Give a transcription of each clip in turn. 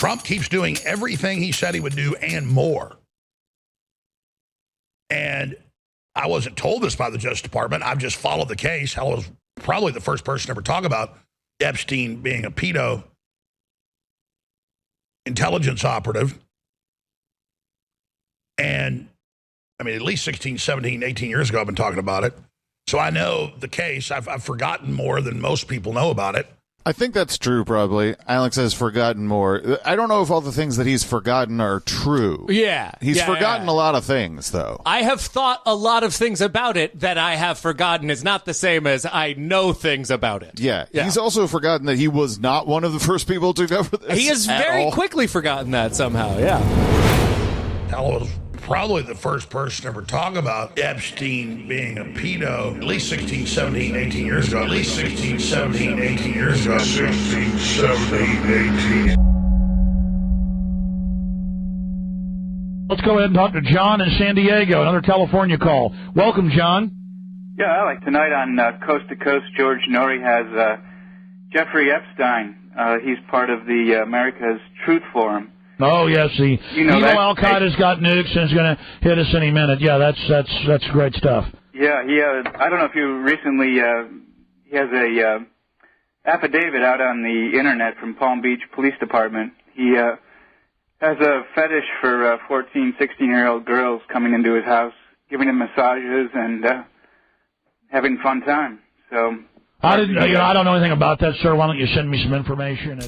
Trump keeps doing everything he said he would do and more. And I wasn't told this by the Justice Department. I've just followed the case. I was probably the first person to ever talk about Epstein being a pedo intelligence operative. And I mean, at least 16, 17, 18 years ago, I've been talking about it. So I know the case. I've forgotten more than most people know about it. I think that's true, probably. Alex has forgotten more. I don't know if all the things that he's forgotten are true. Yeah. He's forgotten a lot of things, though. I have thought a lot of things about it that I have forgotten is not the same as I know things about it. Yeah. He's also forgotten that he was not one of the first people to cover this. He has very quickly forgotten that somehow, yeah. I was probably the first person to ever talk about Epstein being a pedo at least 16, 17, 18 years ago. At least 16, 17, 18 years ago. 16, 17, 18. Let's go ahead and talk to John in San Diego, another California call. Welcome, John. Yeah, Alec, tonight on Coast to Coast, George Norrie has Jeffrey Epstein. He's part of the America's Truth Forum. Oh, yes, Al-Qaeda's got nukes and is going to hit us any minute. Yeah, that's great stuff. Yeah, I don't know if you recently, he has a affidavit out on the internet from Palm Beach Police Department. He has a fetish for 14, 16-year-old girls coming into his house, giving them massages and having fun time. So I don't know anything about that, sir. Why don't you send me some information?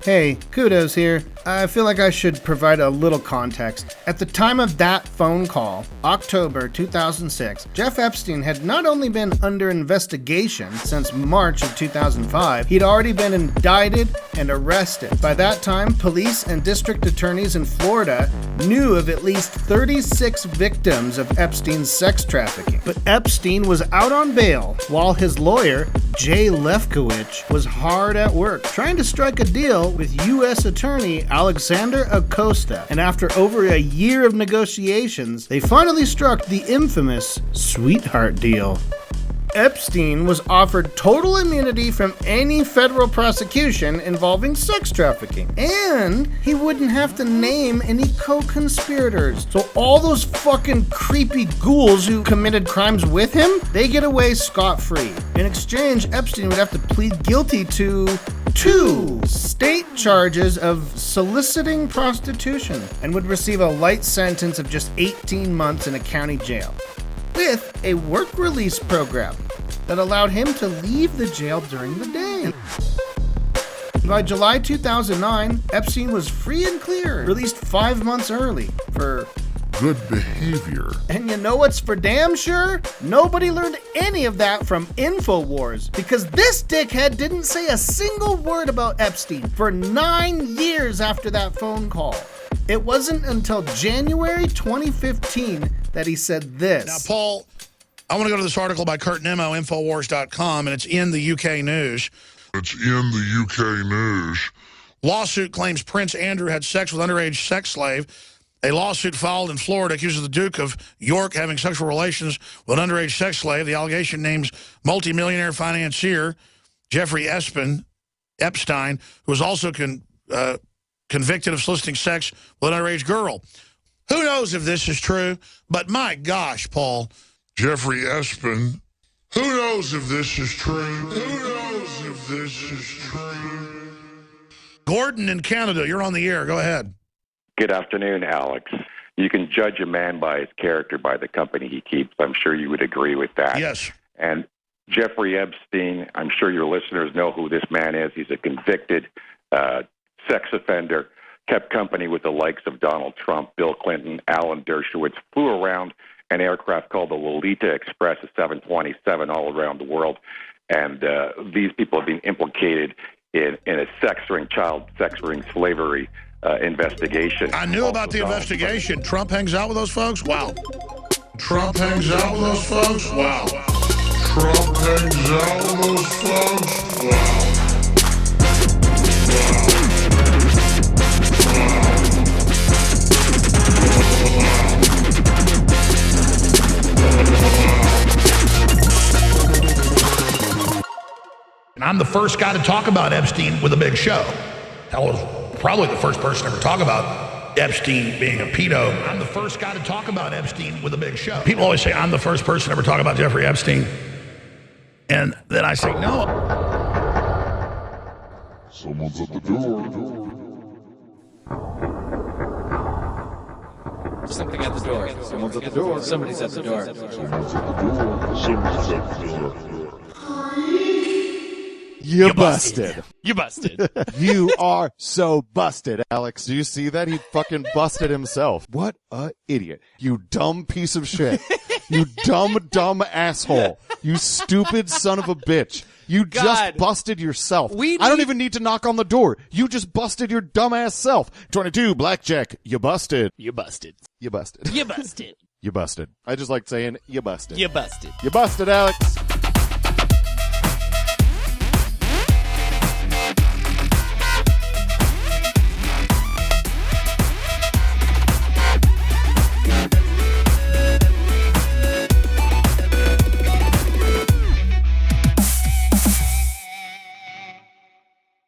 Hey, Kudos here. I feel like I should provide a little context. At the time of that phone call, October 2006, Jeff Epstein had not only been under investigation since March of 2005, he'd already been indicted and arrested. By that time, police and district attorneys in Florida knew of at least 36 victims of Epstein's sex trafficking. But Epstein was out on bail, while his lawyer, Jay Lefkowitz, was hard at work, trying to strike a deal with U.S. Attorney Alexander Acosta. And after over a year of negotiations, they finally struck the infamous sweetheart deal. Epstein was offered total immunity from any federal prosecution involving sex trafficking. And he wouldn't have to name any co-conspirators. So all those fucking creepy ghouls who committed crimes with him, they get away scot-free. In exchange, Epstein would have to plead guilty to 2 state charges of soliciting prostitution and would receive a light sentence of just 18 months in a county jail, with a work release program that allowed him to leave the jail during the day. By July 2009, Epstein was free and clear, released 5 months early for good behavior. And you know what's for damn sure? Nobody learned any of that from InfoWars, because this dickhead didn't say a single word about Epstein for 9 years after that phone call. It wasn't until January 2015 that he said this. Now, Paul, I want to go to this article by Kurt Nemo, Infowars.com, and it's in the UK News. Lawsuit claims Prince Andrew had sex with underage sex slave. A lawsuit filed in Florida accuses the Duke of York having sexual relations with an underage sex slave. The allegation names multimillionaire financier Jeffrey Epstein, who was also convicted of soliciting sex with an underage girl. Who knows if this is true? But my gosh, Paul. Jeffrey Epstein. Who knows if this is true? Gordon in Canada, you're on the air. Go ahead. Good afternoon, Alex. You can judge a man by his character, by the company he keeps. I'm sure you would agree with that. Yes. And Jeffrey Epstein, I'm sure your listeners know who this man is. He's a convicted sex offender, kept company with the likes of Donald Trump, Bill Clinton, Alan Dershowitz, flew around an aircraft called the Lolita Express, a 727, all around the world. And these people have been implicated in a child sex ring slavery investigation. I knew about the investigation. Trump hangs out with those folks? Wow. Trump hangs out with those folks? Wow. And I'm the first guy to talk about Epstein with a big show. I was probably the first person to ever talk about Epstein being a pedo. I'm the first guy to talk about Epstein with a big show. People always say, I'm the first person to ever talk about Jeffrey Epstein. And then I say, no. Someone's at the door. Something at the door. Someone's at the door. Somebody's at the door. Someone's at the door. Someone's at the door. You busted. You busted. You are so busted, Alex. Do you see that? He fucking busted himself. What a idiot. You dumb piece of shit. You dumb asshole. You stupid son of a bitch. You just busted yourself. I don't even need to knock on the door. You just busted your dumbass self. 22, blackjack. You busted. You busted. You busted. You busted. You busted. I just like saying, you busted. You busted. You busted, Alex.